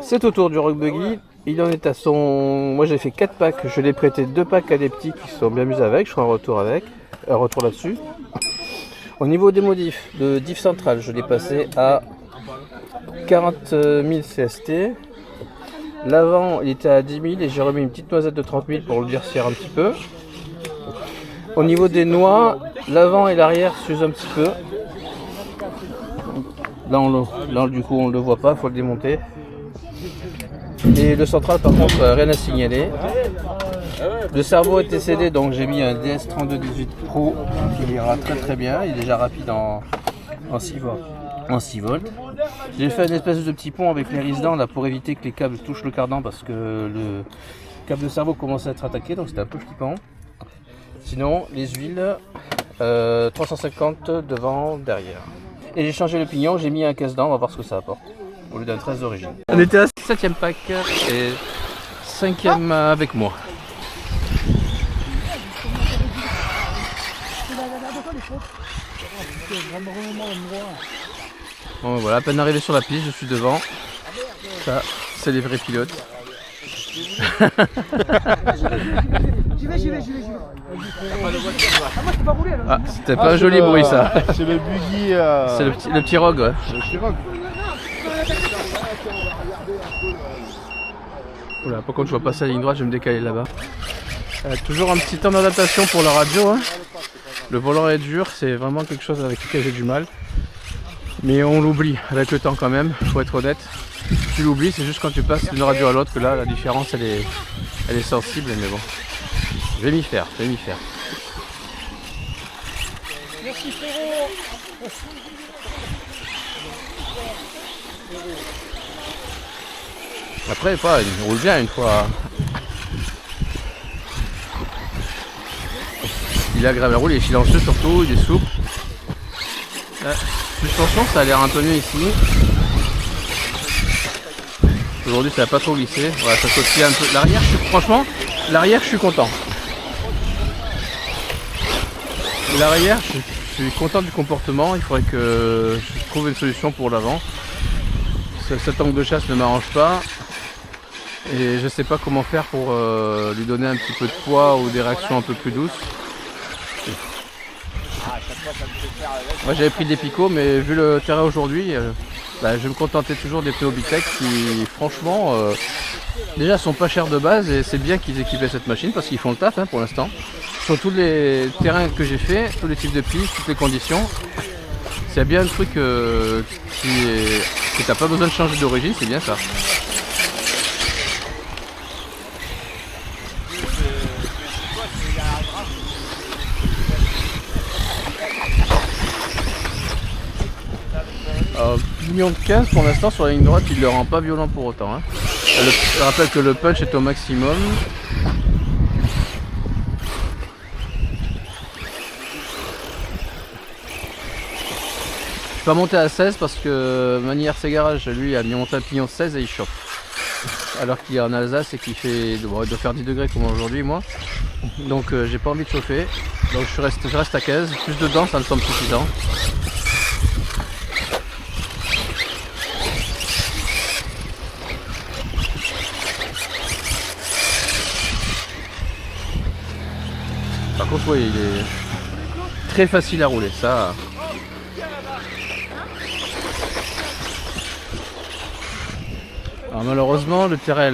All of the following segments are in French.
C'est au tour du Rock Buggy. Il en est à son... Moi j'ai fait 4 packs, je l'ai prêté 2 packs à des petits qui se sont bien amusés avec, je ferai un retour là-dessus. Au niveau des modifs, le diff central, je l'ai passé à 40 000 CST. L'avant il était à 10 000 et j'ai remis une petite noisette de 30 000 pour le durcir un petit peu. Au niveau des noix, l'avant et l'arrière s'usent un petit peu. Là du coup on ne le voit pas, il faut le démonter. Et le central par contre rien à signaler. Le cerveau était cédé, donc j'ai mis un DS3218 Pro qui ira très bien, il est déjà rapide en 6 volts. J'ai fait une espèce de petit pont avec les risedents là pour éviter que les câbles touchent le cardan parce que le câble de cerveau commençait à être attaqué, donc c'était un peu flippant. Sinon les huiles 350 devant, derrière. Et j'ai changé le pignon, j'ai mis un casse-dent, on va voir ce que ça apporte au lieu d'un 13 d'origine. On était à 7ème pack et 5ème avec moi. Bon voilà, à peine arrivé sur la piste, je suis devant. Ça, c'est les vrais pilotes. J'y vais. Ah, c'était pas un joli bruit ça. C'est le buggy. C'est le petit Rogue, ouais. Le petit Rogue. Oula, par contre je vois passer la ligne droite, je vais me décaler là-bas. Toujours un petit temps d'adaptation pour la radio. Hein. Le volant est dur, c'est vraiment quelque chose avec lequel j'ai du mal. Mais on l'oublie avec le temps quand même, faut être honnête. Tu l'oublies, c'est juste quand tu passes d'une radio à l'autre que là la différence elle est sensible, mais bon. Je vais m'y faire. Merci frérot. Après, il roule bien une fois. Il est agréable à rouler, il est silencieux surtout, il est souple. La suspension, ça a l'air un peu mieux ici. Aujourd'hui, ça n'a pas trop glissé. Voilà, ça sautille un peu. L'arrière, franchement, l'arrière, je suis content. L'arrière, je suis content du comportement. Il faudrait que je trouve une solution pour l'avant. Cet angle de chasse ne m'arrange pas. Et je sais pas comment faire pour lui donner un petit peu de poids ou des réactions un peu plus douces. Moi j'avais pris des picots, mais vu le terrain aujourd'hui, je vais me contenter toujours des PO Bitech qui franchement déjà sont pas chers de base et c'est bien qu'ils équipaient cette machine parce qu'ils font le taf hein, pour l'instant. Sur tous les terrains que j'ai fait, tous les types de pistes, toutes les conditions, s'il y a bien un truc que t'as pas besoin de changer d'origine, c'est bien ça. Pignon de 15 pour l'instant sur la ligne droite, il ne le rend pas violent pour autant. Hein. Je rappelle que le punch est au maximum. Je vais pas monter à 16 parce que Manière Garage lui a mis monté un pignon 16 et il chauffe. Alors qu'il est en Alsace et qu'il fait il doit faire 10 degrés comme aujourd'hui moi. Donc j'ai pas envie de chauffer. Donc je reste à 15. Plus dedans ça me semble suffisant. Par contre, oui, il est très facile à rouler, ça. Alors malheureusement, le terrain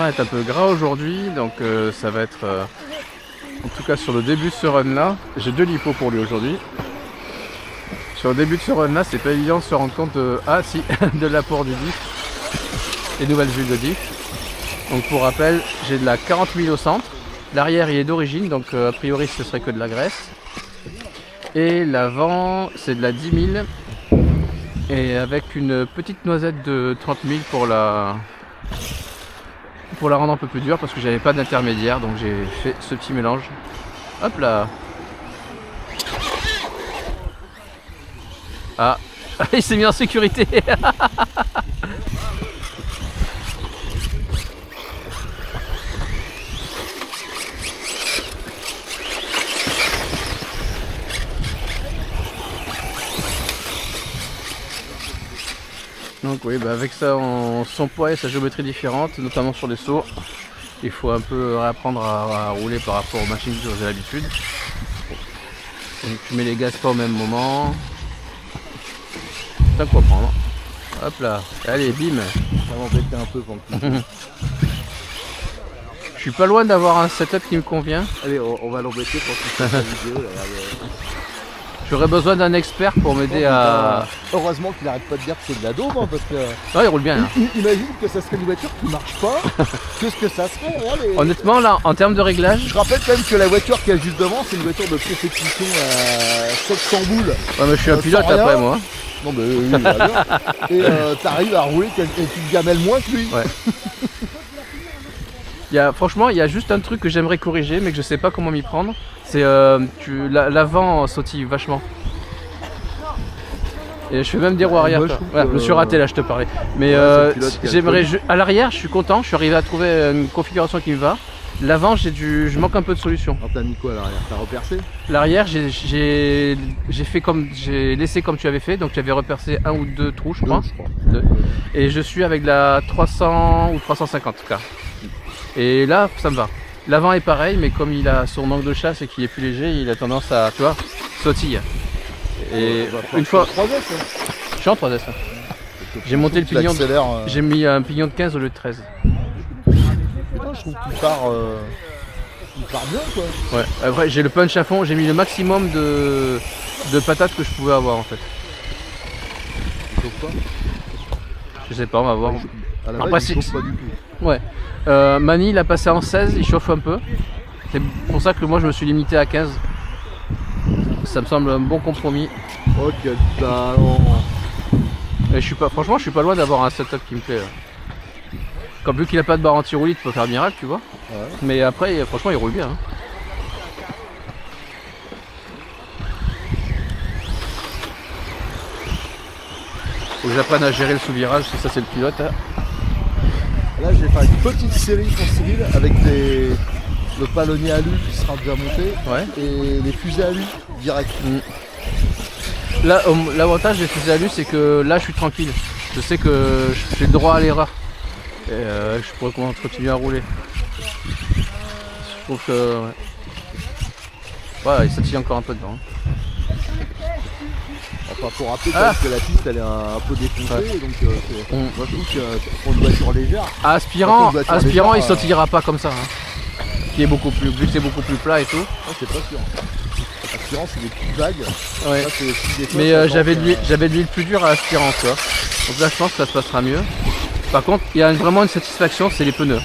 est un peu gras aujourd'hui, donc ça va être, en tout cas sur le début de ce run-là, j'ai 2 lipos pour lui aujourd'hui. Sur le début de ce run-là, c'est pas évident de se rendre compte de l'apport du diff, les nouvelles huiles de diff. Donc pour rappel, j'ai de la 40 000 au centre. L'arrière il est d'origine, donc a priori ce serait que de la graisse. Et l'avant c'est de la 10 000. Et avec une petite noisette de 30 000 pour la rendre un peu plus dure parce que j'avais pas d'intermédiaire. Donc j'ai fait ce petit mélange. Hop là. Ah, il s'est mis en sécurité. Donc oui, bah avec ça, son poids et sa géométrie différente, notamment sur les sauts, il faut un peu réapprendre à rouler par rapport aux machines que j'ai l'habitude. Donc tu mets les gaz pas au même moment. C'est à quoi prendre. Hop là, allez bim. Ça m'embêtait un peu pendant que Je suis pas loin d'avoir un setup qui me convient. Allez, on va l'embêter pour toute la vidéo. Là, J'aurais besoin d'un expert pour m'aider à... Heureusement qu'il arrête pas de dire que c'est de la daube, hein, parce que... Non, il roule bien là. Imagine que ça serait une voiture qui marche pas. Qu'est-ce que ça serait? Regarde, Honnêtement là, en termes de réglage... Je rappelle quand même que la voiture qu'il y a juste devant, c'est une voiture de compétition à 700 boules. Ouais mais je suis un pilote après moi. Non mais oui, voilà. Et t'arrives à rouler et tu te gamelles moins que lui. Ouais. Franchement, il y a juste un truc que j'aimerais corriger, mais que je sais pas comment m'y prendre. C'est l'avant sautille vachement. Et je fais même des roues arrière. Moi, Ouais, je me suis raté là, je te parlais. Mais j'aimerais. À l'arrière, je suis content. Je suis arrivé à trouver une configuration qui me va. L'avant, je manque un peu de solution. Alors t'as mis quoi à l'arrière? T'as repercé? L'arrière, j'ai laissé comme tu avais fait. Donc tu avais repercé un ou deux trous, je crois. Deux. Et je suis avec la 300 ou 350 K. Et là, ça me va. L'avant est pareil, mais comme il a son angle de chasse et qu'il est plus léger, il a tendance à, tu vois, sautiller. Et une fois... 3S, hein. Je suis en 3S. Hein. J'ai monté le pignon, j'ai mis un pignon de 15 au lieu de 13. Putain, je trouve qu'il part bien, quoi. Ouais, après j'ai le punch à fond, j'ai mis le maximum de patates que je pouvais avoir en fait. Il chauffe pas? Je sais pas, on va voir. À la Après, base, il chauffe pas du tout. Ouais. Mani il a passé en 16, il chauffe un peu. C'est pour ça que moi je me suis limité à 15. Ça me semble un bon compromis. Oh quel talent. Et franchement je suis pas loin d'avoir un setup qui me plaît. Comme vu qu'il a pas de barre anti-roulis, il peut faire miracle, tu vois. Ouais. Mais après franchement il roule bien. Hein. Faut que j'apprenne à gérer le sous-virage, ça c'est le pilote. Hein. Là je vais faire une petite série pour Cyril avec le palonnier alu qui sera déjà monté, Ouais. et les fusées alu direct. Là, l'avantage des fusées alu, c'est que là, je suis tranquille. Je sais que j'ai le droit à l'erreur. Et je pourrais continuer à rouler. Je trouve que... Ouais, il sautille encore un peu dedans. Enfin faut rappeler quand même que la piste elle est un peu défoncée, donc moi je trouve que pour une voiture légère... Aspirant, légère, il sautillera pas comme ça. Hein. Qui est beaucoup plus, vu que c'est beaucoup plus plat et tout. Non, c'est pas sûr. Aspirant c'est des petites vagues. Ouais. Là, c'est des fois, Mais ça j'avais tente, de l'huile plus dure à aspirant, tu vois. Donc là, je pense que ça se passera mieux. Par contre, il y a vraiment une satisfaction, c'est les pneus.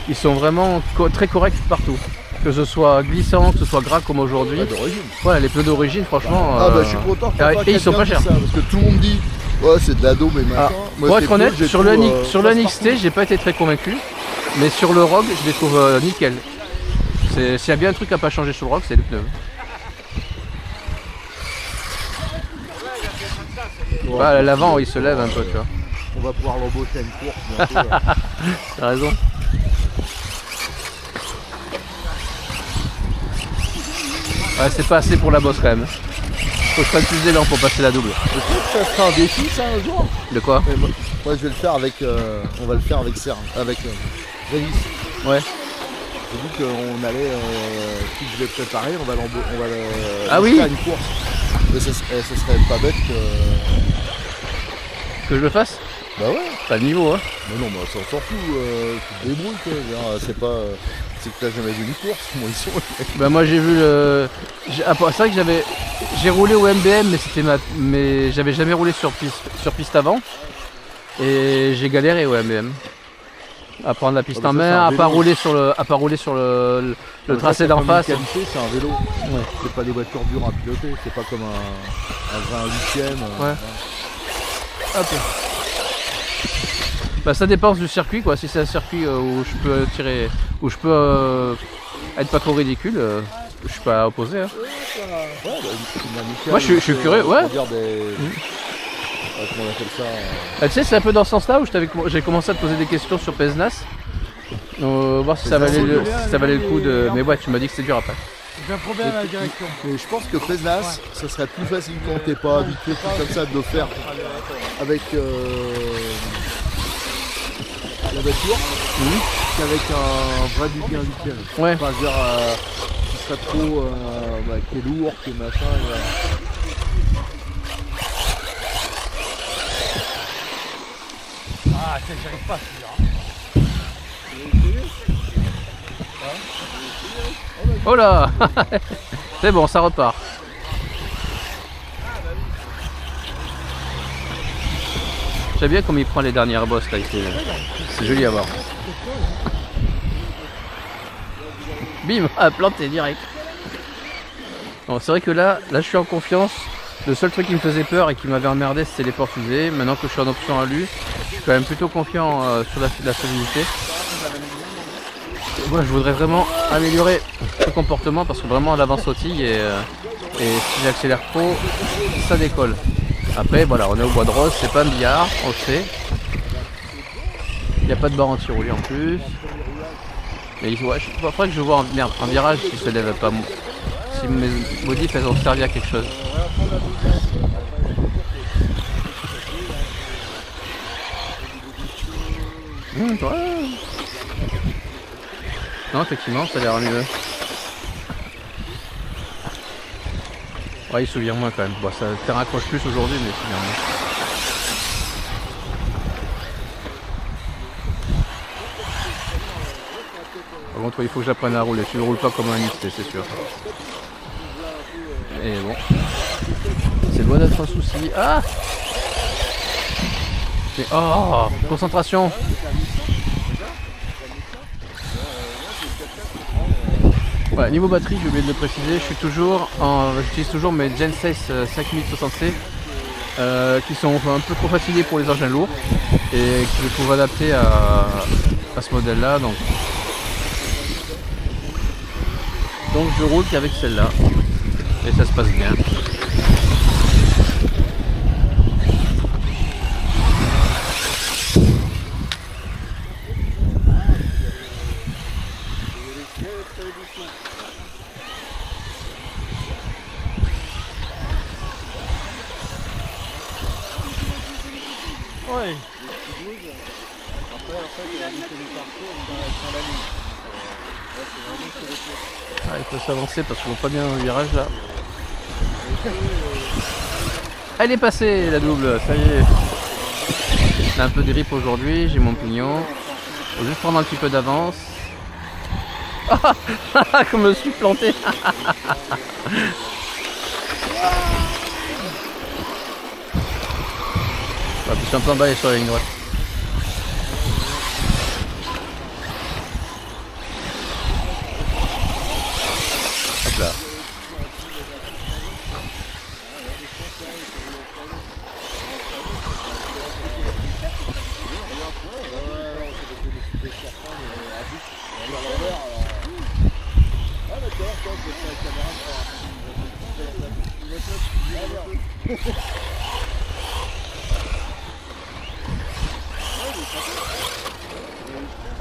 Ils sont vraiment très corrects partout. Que ce soit glissant, que ce soit gras comme aujourd'hui. d'origine. Ouais, les pneus d'origine, franchement. Ah bah je suis content que et ils sont pas chers. ça, parce que tout le monde dit ouais c'est de la daube et machin. Moi, Pour c'est être honnête, cool, j'ai sur tout, le NXT, j'ai pas été très convaincu. Mais sur le Rogue, je les trouve nickel. S'il y a bien un truc à pas changer sur le Rogue, c'est les pneus. Ouais, Bah, l'avant, il se lève un peu, tu vois. on va pouvoir l'embaucher à une course bientôt. T'as raison. Ouais, c'est pas assez pour la bosse quand même. Faut que je prenne plus d'élan pour passer la double. Je trouve que ça sera un défi ça un jour. De quoi? Mais moi je vais le faire avec on va le faire avec Serre, avec Révis. Ouais. J'ai dit qu'on allait si je l'ai préparé, on va le Ah oui, faire une course. Mais ce serait pas bête que je le fasse? Bah ouais. Pas le niveau, hein. Mais non, bah ça on s'en fout, tu te débrouilles quoi. C'est pas. C'est que t'as jamais vu une course, moi ils sont. Bah moi j'ai vu le. C'est vrai que j'ai roulé au MBM, mais j'avais jamais roulé sur piste avant. Et j'ai galéré au MBM. À prendre la piste en main, à pas rouler sur le tracé d'en face. C'est un vélo. Ouais. C'est pas des voitures dures à piloter, c'est pas comme un vrai 8ème. Ouais. Hop. Bah ça dépend du circuit quoi. Si c'est un circuit où je peux tirer, où je peux être pas trop ridicule, je suis pas opposé. Hein. Ouais, moi je suis curieux, ouais. Comment on appelle ça Tu sais, c'est un peu dans ce sens-là où j'ai commencé à te poser des questions sur PESNAS. Voir si ça valait le coup de. Mais ouais, tu m'as dit que c'était dur après. J'ai un problème à la direction. Mais je pense que Pézenas, ça serait plus facile quand t'es pas habitué tout comme ça de le faire avec la voiture qu'avec un vrai budget habituel. Ouais. Enfin, je veux dire, qui serait trop qui est lourd, qui est machin. Ah, j'y arrive pas à celui-là. Oh là. C'est bon, ça repart. J'aime bien comme il prend les dernières bosses là ici. C'est joli à voir. Bim, planté direct. Bon, c'est vrai que là je suis en confiance. Le seul truc qui me faisait peur et qui m'avait emmerdé, c'était les portes fusées. Maintenant que je suis en option alu, je suis quand même plutôt confiant sur la solidité. Moi, je voudrais vraiment améliorer ce comportement parce que vraiment l'avant sautille et si j'accélère trop, ça décolle. Après, voilà, on est au bois de rose, c'est pas un billard, on le sait. Il n'y a pas de barre anti-roulis en plus. Mais il faudrait que je vois en virage si se lève pas. Si mes modifs elles ont servi à quelque chose. Ouais. Non, effectivement, ça a l'air mieux. Ouais, il souvient moins quand même. Bon, ça te raccroche plus aujourd'hui, mais il souvient moins. Par contre, il faut que j'apprenne à rouler. Tu ne roules pas comme un XT, c'est sûr. Et bon. C'est loin d'être un souci. Ah! Oh! Concentration! Ouais, niveau batterie, j'ai oublié de le préciser, j'utilise toujours mes Genesis 5060C qui sont un peu trop fatigués pour les engins lourds et que je trouve adaptés à ce modèle là. Donc je roule qu'avec celle-là et ça se passe bien. Ouais. Ah, il faut s'avancer parce qu'on voit pas bien le virage là. Elle est passée la double, ça y est. J'ai un peu de grip aujourd'hui, j'ai mon pignon. Faut juste prendre un petit peu d'avance. Ah, comme je me suis planté. Ouais, je suis un peu emballé sur la ligne droite. Hop là.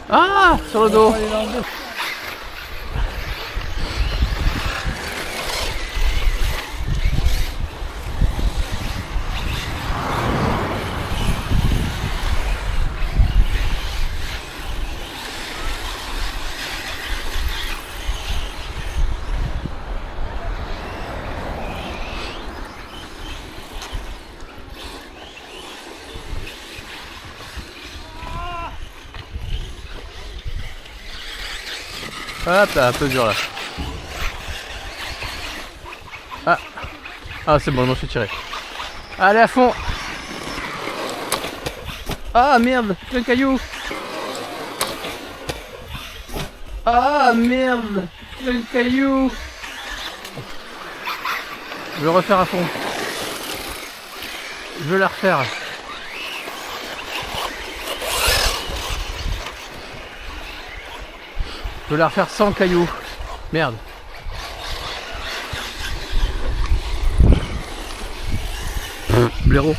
Ah, sur le dos. Hop là, un peu dur là. Ah c'est bon, je m'en suis tiré. Allez à fond. Ah merde, le caillou. Ah merde, le caillou. Je vais refaire à fond. Je veux la refaire. Je veux la refaire sans cailloux. Merde. Blaireau.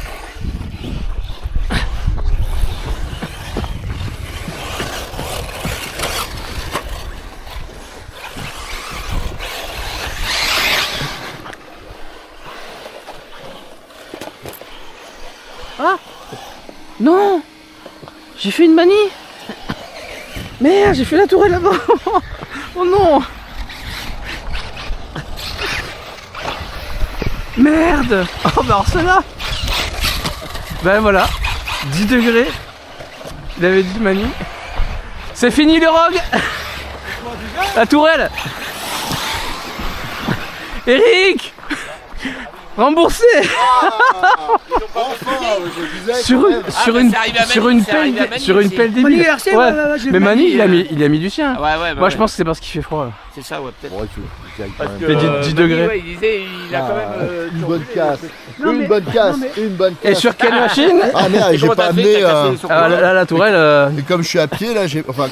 Ah non, j'ai fait une manie. Merde, j'ai fait la tourelle là-bas. Oh non. Merde. Oh bah alors celle-là. Ben voilà, 10 degrés. Il avait dit manie. C'est fini le rogue. La tourelle. Eric, remboursé. Sur une pelle débile. Ouais. Mais Mani il a mis du sien. Moi je pense que c'est parce qu'il fait froid. C'est ça, ouais, peut-être. Ouais, Parce que, 10 degrés. Ouais, il disait, il a quand même. une bonne casse. Une bonne casse. Et sur quelle machine? Ah merde, j'ai pas amené. La tourelle. Et comme je suis à pied là, j'ai pas